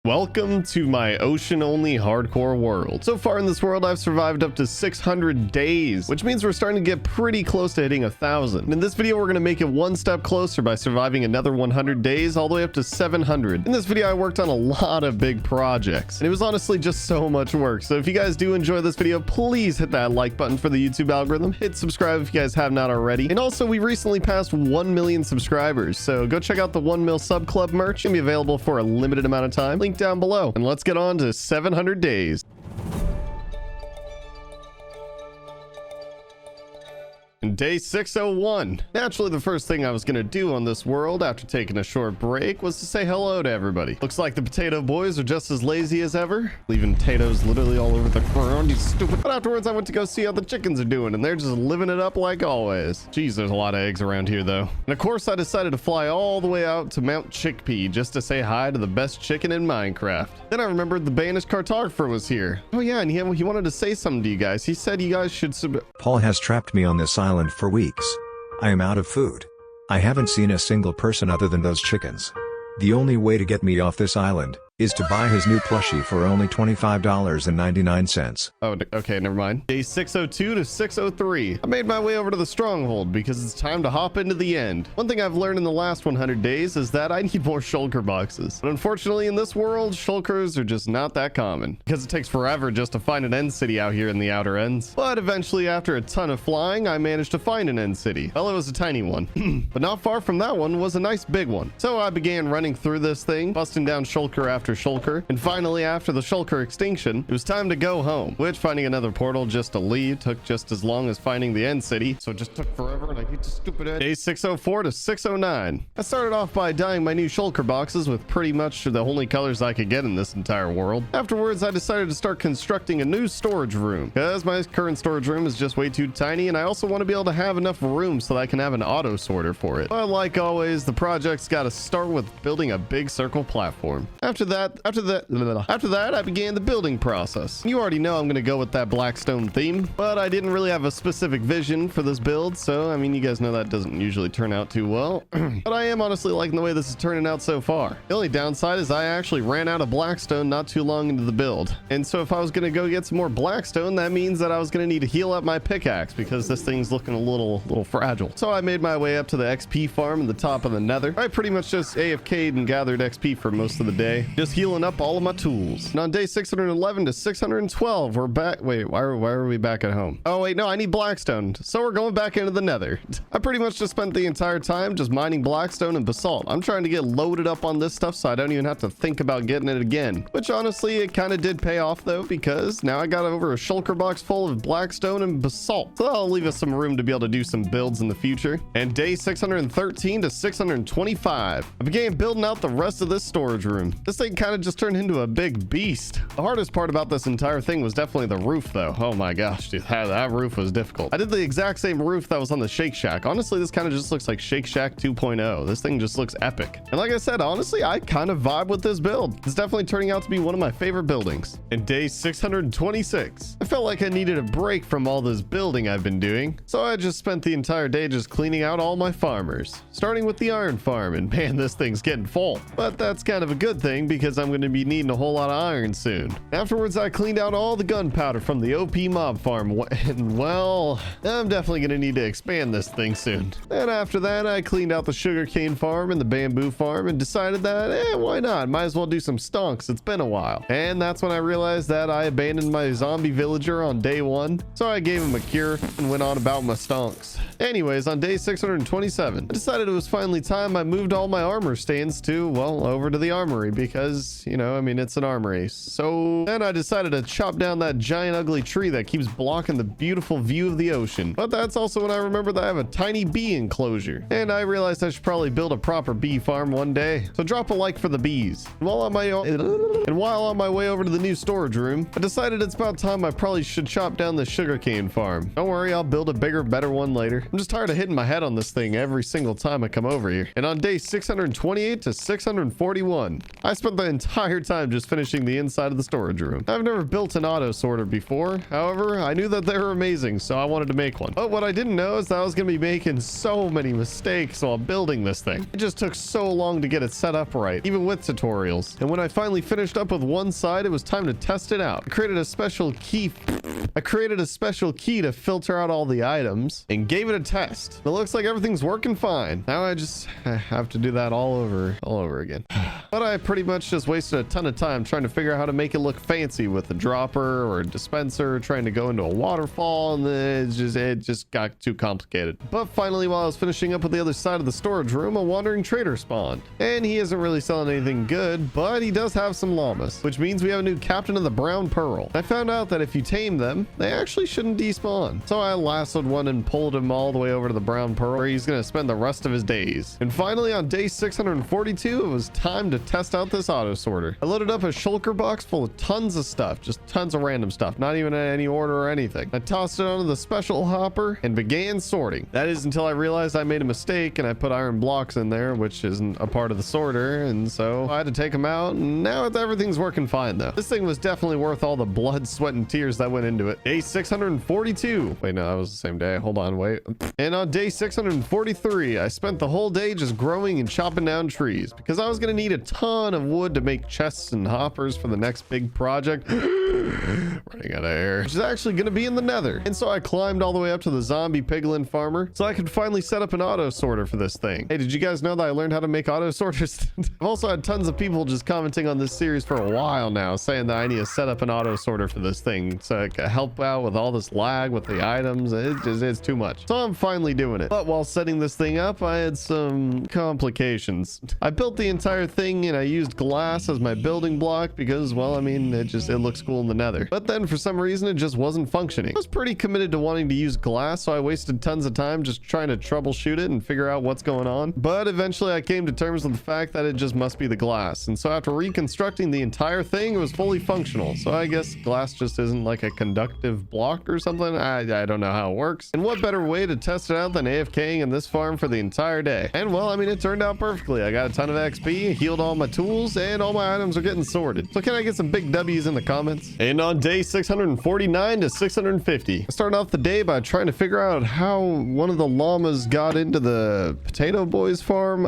Welcome to my ocean-only hardcore world. So far in this world, I've survived up to 600 days, which means we're starting to get pretty close to hitting 1,000. In this video, we're going to make it one step closer by surviving another 100 days, all the way up to 700. In this video, I worked on a lot of big projects, and it was honestly just so much work. So if you guys do enjoy this video, please hit that like button for the YouTube algorithm. Hit subscribe if you guys have not already. And also, we recently passed 1 million subscribers, so go check out the 1 mil sub club merch. It's going to be available for a limited amount of time. Link down below, and let's get on to 700 days. Day 601. Naturally, the first thing I was gonna do on this world after taking a short break was to say hello to everybody. Looks like the potato boys are just as lazy as ever, leaving potatoes literally all over the ground. You stupid. But afterwards, I went to go see how the chickens are doing, and they're just living it up like always. Jeez, there's a lot of eggs around here though. And of course, I decided to fly all the way out to Mount Chickpea just to say hi to the best chicken in Minecraft. Then I remembered the banished cartographer was here. Oh yeah, and he wanted to say something to you guys. He said you guys should Paul has trapped me on this island for weeks. I am out of food. I haven't seen a single person other than those chickens. The only way to get me off this island is to buy his new plushie for only $25.99. Oh, okay, never mind. Day 602 to 603. I made my way over to the stronghold because it's time to hop into the end. One thing I've learned in the last 100 days is that I need more shulker boxes. But unfortunately, in this world, shulkers are just not that common because it takes forever just to find an end city out here in the outer ends. But eventually, after a ton of flying, I managed to find an end city. Well, it was a tiny one, but not far from that one was a nice big one. So I began running through this thing, busting down shulker after shulker, and finally, after the shulker extinction, it was time to go home, which finding another portal just to leave took just as long as finding the end city, so it just took forever, and I hate the stupid end. Day 604 to 609. I started off by dyeing my new shulker boxes with pretty much the only colors I could get in this entire world. Afterwards, I decided to start constructing a new storage room, because my current storage room is just way too tiny, and I also want to be able to have enough room so that I can have an auto sorter for it. But like always, the project's got to start with building a big circle platform. After that, I began the building process. You already know I'm going to go with that blackstone theme, but I didn't really have a specific vision for this build, so I mean, you guys know that doesn't usually turn out too well. But I am honestly liking the way this is turning out so far. The only downside is I actually ran out of blackstone not too long into the build, and so if I was going to go get some more blackstone, that means that I was going to need to heal up my pickaxe because this thing's looking a little fragile. So I made my way up to the XP farm in the top of the Nether. I pretty much just AFK'd and gathered XP for most of the day, just healing up all of my tools. And on day 611 to 612, we're back. Wait, why are we back at home? Oh wait, no, I need blackstone, so we're going back into the Nether. I pretty much just spent the entire time just mining blackstone and basalt. I'm trying to get loaded up on this stuff so I don't even have to think about getting it again, which honestly it kind of did pay off though, because now I got over a shulker box full of blackstone and basalt, so that'll leave us some room to be able to do some builds in the future. And day 613 to 625, I began building out the rest of this storage room. This thing kind of just turned into a big beast. The hardest part about this entire thing was definitely the roof though. Oh my gosh, dude, that roof was difficult. I did the exact same roof that was on the Shake Shack. Honestly, this kind of just looks like Shake Shack 2.0. This thing just looks epic. And like I said, honestly, I kind of vibe with this build. It's definitely turning out to be one of my favorite buildings. In day 626, I felt like I needed a break from all this building I've been doing, so I just spent the entire day just cleaning out all my farmers, starting with the iron farm, and man, this thing's getting full. But that's kind of a good thing because I'm going to be needing a whole lot of iron soon. Afterwards, I cleaned out all the gunpowder from the OP mob farm, and well, I'm definitely going to need to expand this thing soon. And after that, I cleaned out the sugarcane farm and the bamboo farm and decided that, why not? Might as well do some stonks. It's been a while. And that's when I realized that I abandoned my zombie villager on day 1, so I gave him a cure and went on about my stonks. Anyways, on day 627, I decided it was finally time I moved all my armor stands to, well, over to the armory because, you know, I mean, it's an armory. So then I decided to chop down that giant ugly tree that keeps blocking the beautiful view of the ocean. But that's also when I remembered that I have a tiny bee enclosure, and I realized I should probably build a proper bee farm one day. So drop a like for the bees. And while And while on my way over to the new storage room, I decided it's about time I probably should chop down this sugarcane farm. Don't worry, I'll build a bigger, better one later. I'm just tired of hitting my head on this thing every single time I come over here. And on day 628 to 641, I spent the entire time just finishing the inside of the storage room. I've never built an auto sorter before. However, I knew that they were amazing, so I wanted to make one. But what I didn't know is that I was going to be making so many mistakes while building this thing. It just took so long to get it set up right, even with tutorials. And when I finally finished up with one side, it was time to test it out. I created a special key to filter out all the items and gave it a test. It looks like everything's working fine. Now I have to do that all over again. But I pretty much just wasted a ton of time trying to figure out how to make it look fancy with a dropper or a dispenser, trying to go into a waterfall, and then it just got too complicated. But finally, while I was finishing up with the other side of the storage room, a wandering trader spawned. And he isn't really selling anything good, but he does have some llamas, which means we have a new captain of the Brown Pearl. I found out that if you tame them, they actually shouldn't despawn. So I lassoed one and pulled him all the way over to the Brown Pearl, where he's going to spend the rest of his days. And finally, on day 642, it was time to test out this auto sorter. I loaded up a shulker box full of tons of stuff, just tons of random stuff, not even in any order or anything. I tossed it onto the special hopper and began sorting. That is until I realized I made a mistake and I put iron blocks in there, which isn't a part of the sorter, and so I had to take them out, and now everything's working fine though. This thing was definitely worth all the blood, sweat, and tears that went into it. Day 642. Wait, no, that was the same day. Hold on, wait. And on day 643, I spent the whole day just growing and chopping down trees because I was going to need a ton of wood to make chests and hoppers for the next big project. Running out of air, which is actually going to be in the Nether. And so I climbed all the way up to the zombie piglin farmer so I could finally set up an auto sorter for this thing. Hey, did you guys know that I learned how to make auto sorters? I've also had tons of people just commenting on this series for a while now, saying that I need to set up an auto sorter for this thing so I can help out with all this lag with the items. It's too much. So I'm finally doing it. But while setting this thing up, I had some complications. I built the entire thing and I used glass as my building block because, well, I mean, it looks cool in the Nether. But then for some reason, it just wasn't functioning. I was pretty committed to wanting to use glass, so I wasted tons of time just trying to troubleshoot it and figure out what's going on. But eventually I came to terms with the fact that it just must be the glass. And so after reconstructing the entire thing, it was fully functional. So I guess glass just isn't like a conductive block or something. I don't know how it works. And what better way to test it out than AFKing in this farm for the entire day? And well, I mean, it turned out perfectly. I got a ton of XP, healed all my tools, and all my items are getting sorted. So can I get some big W's in the comments? And on day 649 to 650, I started off the day by trying to figure out how one of the llamas got into the Potato Boys farm.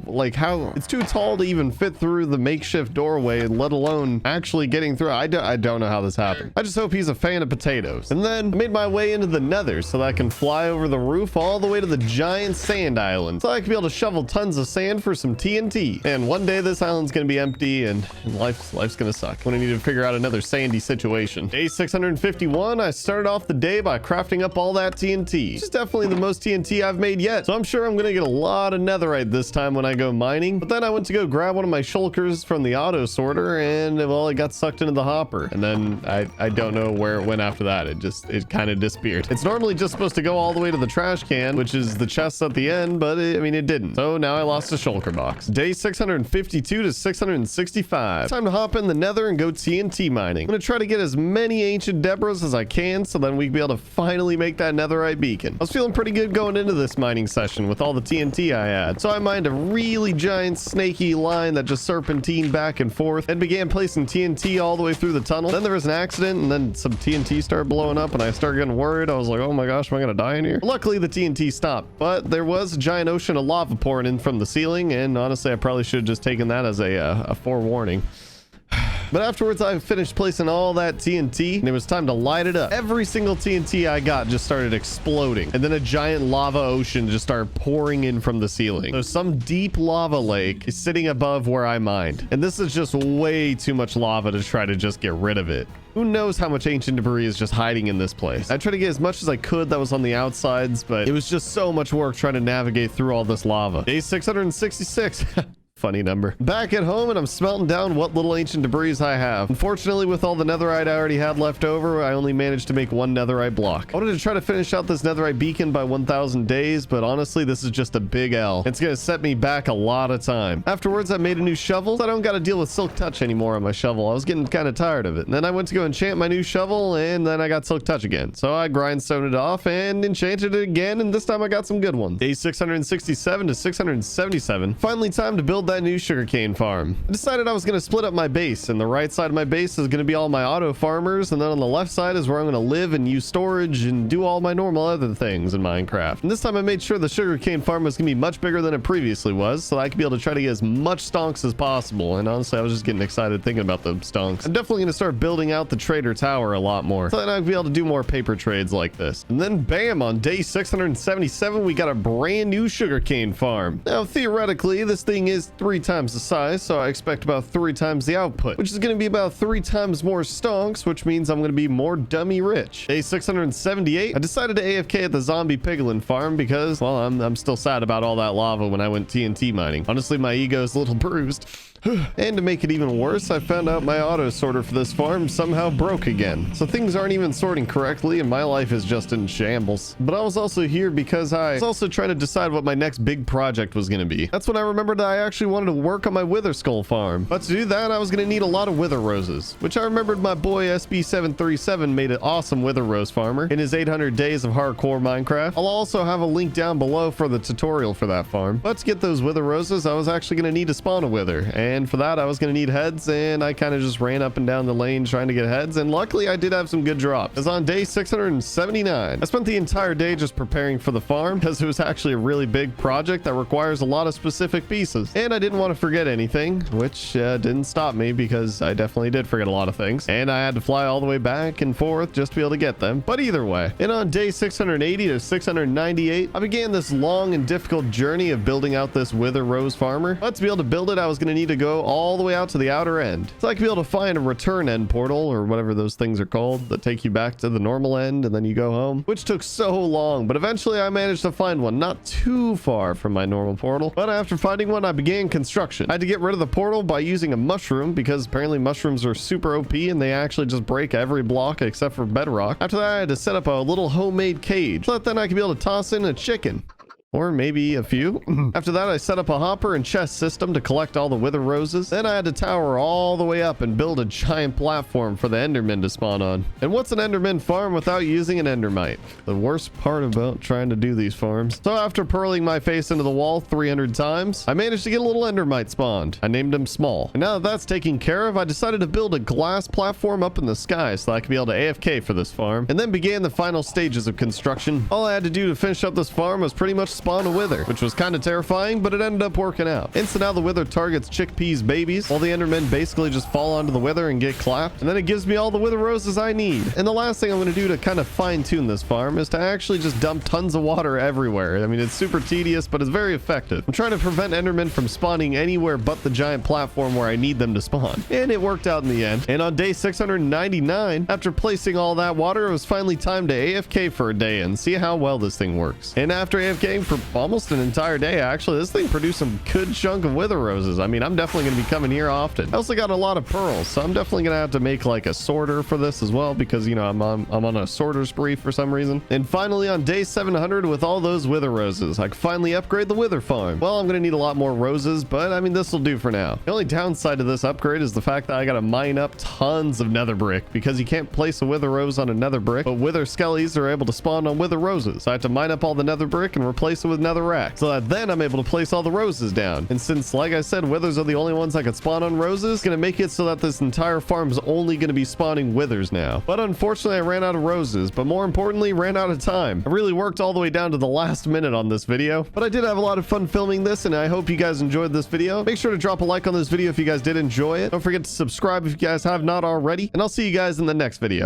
Like how it's too tall to even fit through the makeshift doorway, let alone actually getting through. I don't know how this happened. I just hope he's a fan of potatoes. And then I made my way into the Nether so that I can fly over the roof all the way to the giant sand island so I can be able to shovel tons of sand for some TNT. And one day this island's gonna be empty and life's gonna suck when I need to figure out another sandy situation. Day 651, I started off the day by crafting up all that TNT. Which is definitely the most TNT I've made yet. So I'm sure I'm gonna get a lot of netherite this time when I go mining. But then I went to go grab one of my shulkers from the auto sorter and, well, it got sucked into the hopper. And then I don't know where it went after that. It kind of disappeared. It's normally just supposed to go all the way to the trash can, which is the chest at the end, but I mean, it didn't. So now I lost a shulker box. Day 652 to 665. Time to hop in the Nether and go TNT mining. I'm gonna try to get as many ancient Debras as I can so then we can be able to finally make that netherite beacon. I was feeling pretty good going into this mining session with all the TNT I had. So I mined a really giant snaky line that just serpentined back and forth and began placing TNT all the way through the tunnel. Then there was an accident and then some TNT started blowing up and I started getting worried. I was like, oh my gosh, am I gonna die in here? Luckily the TNT stopped, but there was a giant ocean of lava pouring in from the ceiling, and honestly I probably should have just taken that as a forewarning. But afterwards, I finished placing all that TNT and it was time to light it up. Every single TNT I got just started exploding. And then a giant lava ocean just started pouring in from the ceiling. So some deep lava lake is sitting above where I mined. And this is just way too much lava to try to just get rid of it. Who knows how much ancient debris is just hiding in this place. I tried to get as much as I could that was on the outsides, but it was just so much work trying to navigate through all this lava. Day 666. Funny number. Back at home, and I'm smelting down what little ancient debris I have. Unfortunately, with all the netherite I already had left over, I only managed to make one netherite block. I wanted to try to finish out this netherite beacon by 1,000 days, but honestly, this is just a big L. It's gonna set me back a lot of time. Afterwards, I made a new shovel. I don't gotta deal with silk touch anymore on my shovel. I was getting kind of tired of it. And then I went to go enchant my new shovel, and then I got silk touch again. So I grindstone it off and enchanted it again, and this time I got some good ones. Day 667 to 677. Finally time to build that new sugarcane farm. I decided I was going to split up my base, and the right side of my base is going to be all my auto farmers, and then on the left side is where I'm going to live and use storage and do all my normal other things in Minecraft. And this time I made sure the sugarcane farm was going to be much bigger than it previously was, so I could be able to try to get as much stonks as possible. And honestly, I was just getting excited thinking about the stonks. I'm definitely going to start building out the trader tower a lot more, so then I'd be able to do more paper trades like this. And then bam, on day 677, we got a brand new sugarcane farm. Now, theoretically, this thing is 3 times the size, so I expect about 3 times the output, which is going to be about 3 times more stonks, which means I'm going to be more dummy rich. Day 678, I decided to AFK at the zombie piglin farm because, well, I'm still sad about all that lava when I went TNT mining. Honestly, my ego is a little bruised. And to make it even worse, I found out my auto sorter for this farm somehow broke again. So things aren't even sorting correctly and my life is just in shambles. But I was also here because I was also trying to decide what my next big project was going to be. That's when I remembered that I actually wanted to work on my wither skull farm. But to do that, I was going to need a lot of wither roses, which I remembered my boy SB737 made an awesome wither rose farmer in his 800 days of hardcore Minecraft. I'll also have a link down below for the tutorial for that farm. But to get those wither roses, I was actually going to need to spawn a wither. And for that, I was going to need heads, and I kind of just ran up and down the lane trying to get heads, and luckily I did have some good drops. As on day 679, I spent the entire day just preparing for the farm because it was actually a really big project that requires a lot of specific pieces, and I didn't want to forget anything, which didn't stop me because I definitely did forget a lot of things, and I had to fly all the way back and forth just to be able to get them. But either way, and on day 680 to 698, I began this long and difficult journey of building out this wither rose farmer. But to be able to build it, I was going to need to go all the way out to the outer end, so I could be able to find a return end portal, or whatever those things are called, that take you back to the normal end and then you go home, which took so long. But eventually I managed to find one not too far from my normal portal. But after finding one, I began construction. I had to get rid of the portal by using a mushroom because apparently mushrooms are super OP and they actually just break every block except for bedrock. After that, I had to set up a little homemade cage so that then I could be able to toss in a chicken. Or maybe a few. After that, I set up a hopper and chest system to collect all the wither roses. Then I had to tower all the way up and build a giant platform for the endermen to spawn on. And what's an enderman farm without using an endermite? The worst part about trying to do these farms. So after pearling my face into the wall 300 times, I managed to get a little endermite spawned. I named him Small. And now that that's taken care of, I decided to build a glass platform up in the sky so that I could be able to AFK for this farm. And then began the final stages of construction. All I had to do to finish up this farm was pretty much spawn a wither, which was kind of terrifying, but it ended up working out. And so now the wither targets chickpeas babies, while the endermen basically just fall onto the wither and get clapped. And then it gives me all the wither roses I need. And the last thing I'm going to do to kind of fine tune this farm is to actually just dump tons of water everywhere. I mean, it's super tedious, but it's very effective. I'm trying to prevent endermen from spawning anywhere but the giant platform where I need them to spawn. And it worked out in the end. And on day 699, after placing all that water, it was finally time to AFK for a day and see how well this thing works. And after AFKing for almost an entire day, actually, this thing produced some good chunk of wither roses. I mean, I'm definitely going to be coming here often. I also got a lot of pearls, so I'm definitely going to have to make like a sorter for this as well, because, you know, I'm on a sorter spree for some reason. And finally, on day 700, with all those wither roses, I can finally upgrade the wither farm. Well, I'm going to need a lot more roses, but I mean, this will do for now. The only downside to this upgrade is the fact that I got to mine up tons of nether brick, because you can't place a wither rose on a nether brick, but wither skellies are able to spawn on wither roses. So I have to mine up all the nether brick and replace it with nether rack, so that then I'm able to place all the roses down. And since, like I said, withers are the only ones that can spawn on roses, it's gonna make it so that this entire farm is only gonna be spawning withers now. But unfortunately, I ran out of roses, but more importantly, ran out of time. I really worked all the way down to the last minute on this video, but I did have a lot of fun filming this, and I hope you guys enjoyed this video. Make sure to drop a like on this video if you guys did enjoy it. Don't forget to subscribe if you guys have not already, and I'll see you guys in the next video.